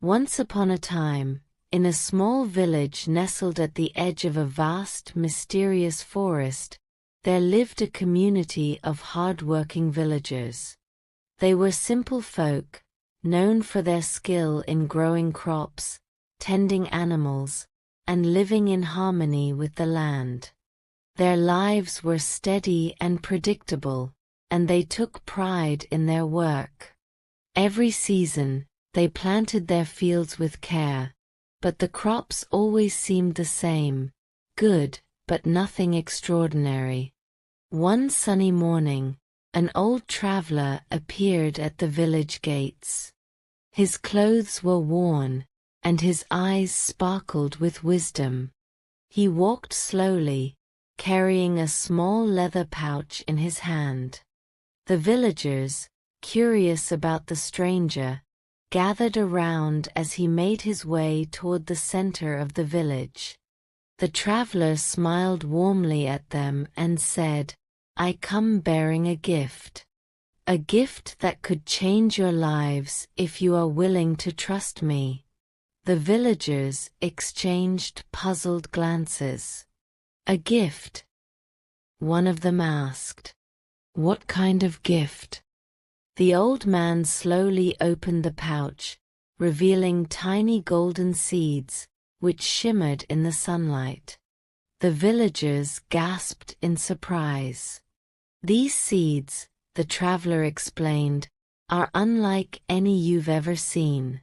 Once upon a time, in a small village nestled at the edge of a vast, mysterious forest, there lived a community of hardworking villagers. They were simple folk, known for their skill in growing crops, tending animals, and living in harmony with the land. Their lives were steady and predictable, and they took pride in their work. Every season, they planted their fields with care, but the crops always seemed the same, good, but nothing extraordinary. One sunny morning, an old traveler appeared at the village gates. His clothes were worn, and his eyes sparkled with wisdom. He walked slowly, carrying a small leather pouch in his hand. The villagers, curious about the stranger, gathered around as he made his way toward the center of the village. The traveler smiled warmly at them and said, "I come bearing a gift. A gift that could change your lives if you are willing to trust me." The villagers exchanged puzzled glances. "A gift?" one of them asked. "What kind of gift?" The old man slowly opened the pouch, revealing tiny golden seeds, which shimmered in the sunlight. The villagers gasped in surprise. "These seeds," the traveler explained, "are unlike any you've ever seen.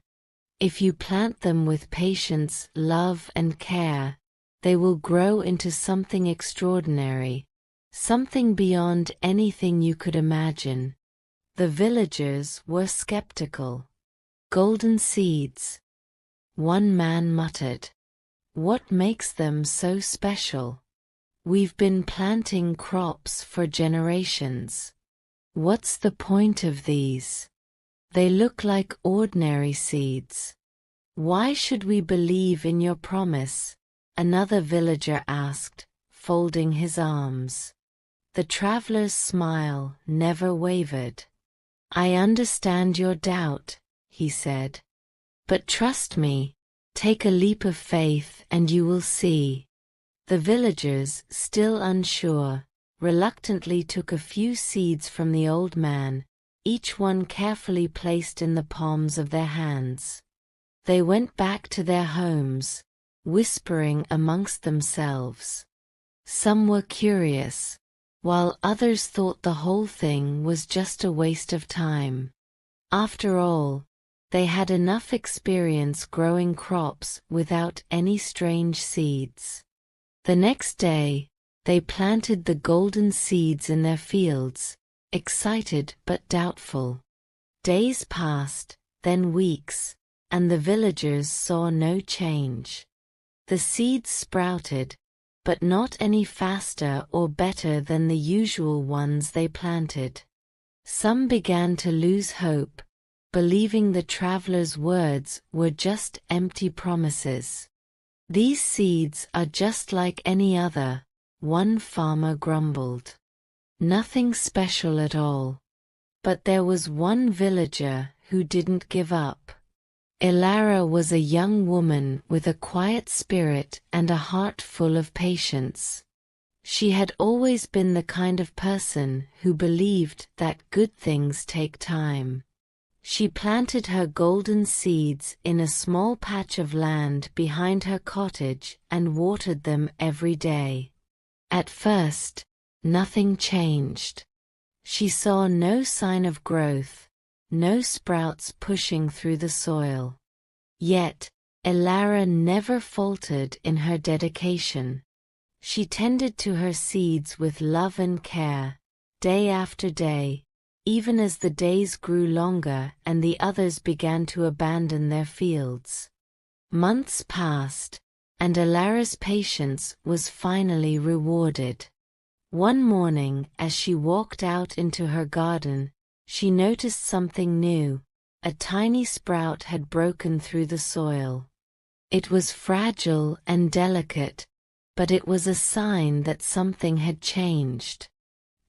If you plant them with patience, love, and care, they will grow into something extraordinary, something beyond anything you could imagine." The villagers were skeptical. "Golden seeds," one man muttered. "What makes them so special? We've been planting crops for generations. What's the point of these? They look like ordinary seeds. Why should we believe in your promise?" another villager asked, folding his arms. The traveler's smile never wavered. "I understand your doubt," he said. "But trust me, take a leap of faith and you will see." The villagers, still unsure, reluctantly took a few seeds from the old man, each one carefully placed in the palms of their hands. They went back to their homes, whispering amongst themselves. Some were curious, while others thought the whole thing was just a waste of time. After all, they had enough experience growing crops without any strange seeds. The next day, they planted the golden seeds in their fields, excited but doubtful. Days passed, then weeks, and the villagers saw no change. The seeds sprouted, but not any faster or better than the usual ones they planted. Some began to lose hope, believing the traveler's words were just empty promises. "These seeds are just like any other," one farmer grumbled. "Nothing special at all." But there was one villager who didn't give up. Elara was a young woman with a quiet spirit and a heart full of patience. She had always been the kind of person who believed that good things take time. She planted her golden seeds in a small patch of land behind her cottage and watered them every day. At first, nothing changed. She saw no sign of growth, no sprouts pushing through the soil. Yet, Elara never faltered in her dedication. She tended to her seeds with love and care, day after day, even as the days grew longer and the others began to abandon their fields. Months passed, and Elara's patience was finally rewarded. One morning, as she walked out into her garden, she noticed something new. A tiny sprout had broken through the soil. It was fragile and delicate, but it was a sign that something had changed.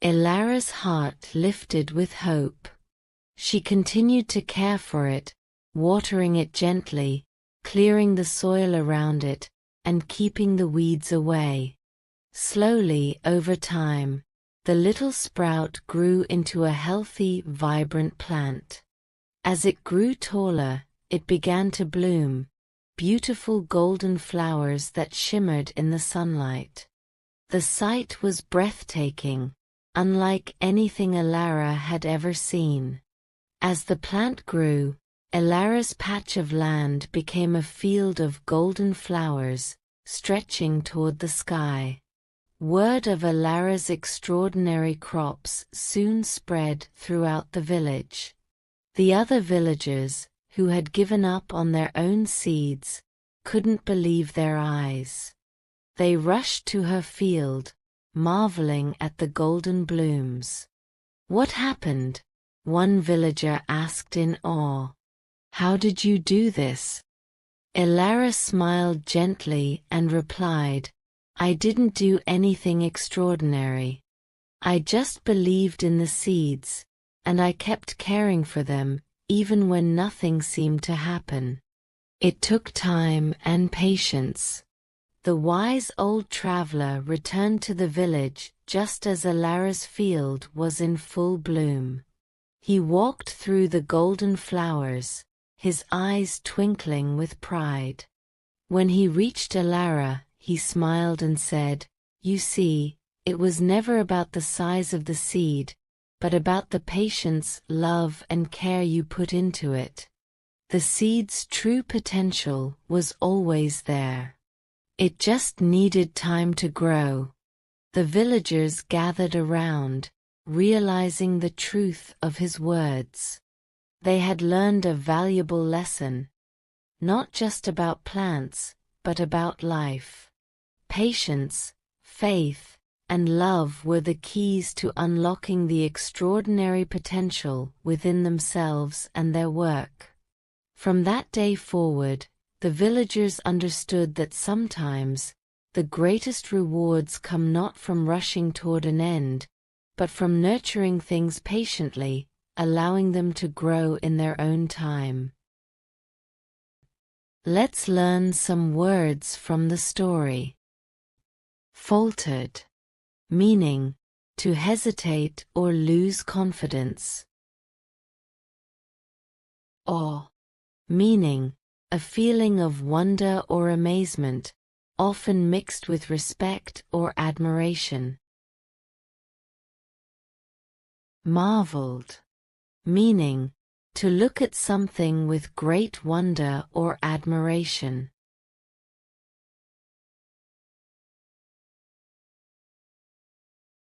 Elara's heart lifted with hope. She continued to care for it, watering it gently, clearing the soil around it, and keeping the weeds away. Slowly, over time, the little sprout grew into a healthy, vibrant plant. As it grew taller, it began to bloom, beautiful golden flowers that shimmered in the sunlight. The sight was breathtaking, unlike anything Elara had ever seen. As the plant grew, Elara's patch of land became a field of golden flowers, stretching toward the sky. Word of Elara's extraordinary crops soon spread throughout the village. The other villagers, who had given up on their own seeds, couldn't believe their eyes. They rushed to her field, marveling at the golden blooms. "What happened?" one villager asked in awe. "How did you do this?" Elara smiled gently and replied, "I didn't do anything extraordinary. I just believed in the seeds, and I kept caring for them, even when nothing seemed to happen. It took time and patience." The wise old traveler returned to the village just as Elara's field was in full bloom. He walked through the golden flowers, his eyes twinkling with pride. When he reached Elara, he smiled and said, "You see, it was never about the size of the seed, but about the patience, love, and care you put into it. The seed's true potential was always there. It just needed time to grow." The villagers gathered around, realizing the truth of his words. They had learned a valuable lesson, not just about plants, but about life. Patience, faith, and love were the keys to unlocking the extraordinary potential within themselves and their work. From that day forward, the villagers understood that sometimes, the greatest rewards come not from rushing toward an end, but from nurturing things patiently, allowing them to grow in their own time. Let's learn some words from the story. Faltered, meaning, to hesitate or lose confidence. Awe, meaning, a feeling of wonder or amazement, often mixed with respect or admiration. Marveled, meaning, to look at something with great wonder or admiration.